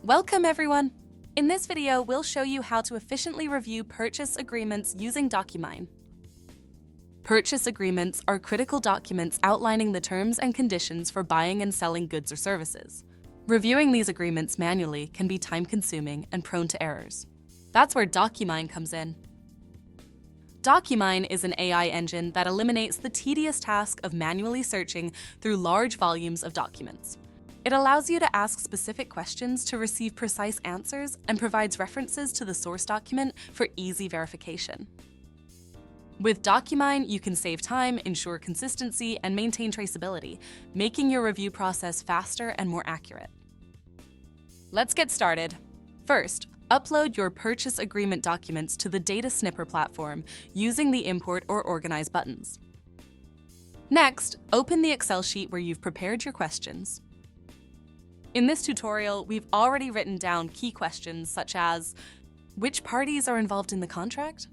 Welcome, everyone! In this video, we'll show you how to efficiently review purchase agreements using DocuMine. Purchase agreements are critical documents outlining the terms and conditions for buying and selling goods or services. Reviewing these agreements manually can be time-consuming and prone to errors. That's where DocuMine comes in. DocuMine is an AI engine that eliminates the tedious task of manually searching through large volumes of documents. It allows you to ask specific questions to receive precise answers and provides references to the source document for easy verification. With DocuMine, you can save time, ensure consistency, and maintain traceability, making your review process faster and more accurate. Let's get started. First, upload your purchase agreement documents to the DataSnipper platform using the Import or Organize buttons. Next, open the Excel sheet where you've prepared your questions. In this tutorial, we've already written down key questions such as, which parties are involved in the contract?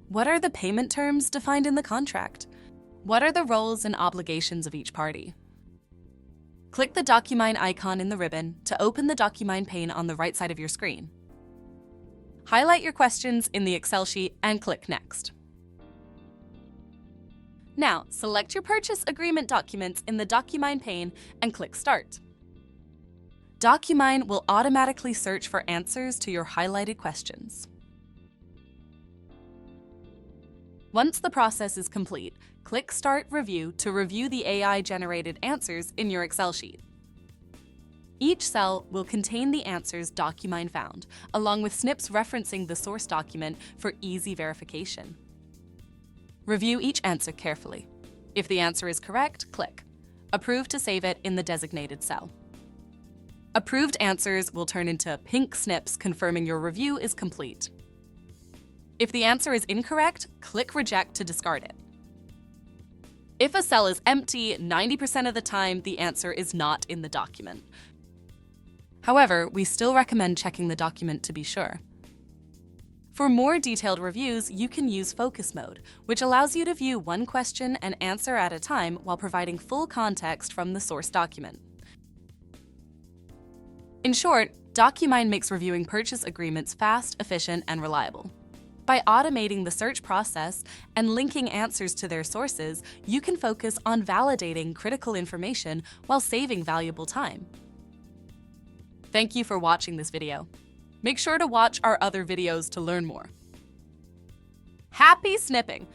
What are the payment terms defined in the contract? What are the roles and obligations of each party? Click the DocuMine icon in the ribbon to open the DocuMine pane on the right side of your screen. Highlight your questions in the Excel sheet and click Next. Now, select your purchase agreement documents in the DocuMine pane and click Start. DocuMine will automatically search for answers to your highlighted questions. Once the process is complete, click Start Review to review the AI-generated answers in your Excel sheet. Each cell will contain the answers DocuMine found, along with snips referencing the source document for easy verification. Review each answer carefully. If the answer is correct, click Approve to save it in the designated cell. Approved answers will turn into pink snips confirming your review is complete. If the answer is incorrect, click Reject to discard it. If a cell is empty, 90% of the time the answer is not in the document. However, we still recommend checking the document to be sure. For more detailed reviews, you can use Focus Mode, which allows you to view one question and answer at a time while providing full context from the source document. In short, DocuMine makes reviewing purchase agreements fast, efficient, and reliable. By automating the search process and linking answers to their sources, you can focus on validating critical information while saving valuable time. Thank you for watching this video. Make sure to watch our other videos to learn more. Happy snipping!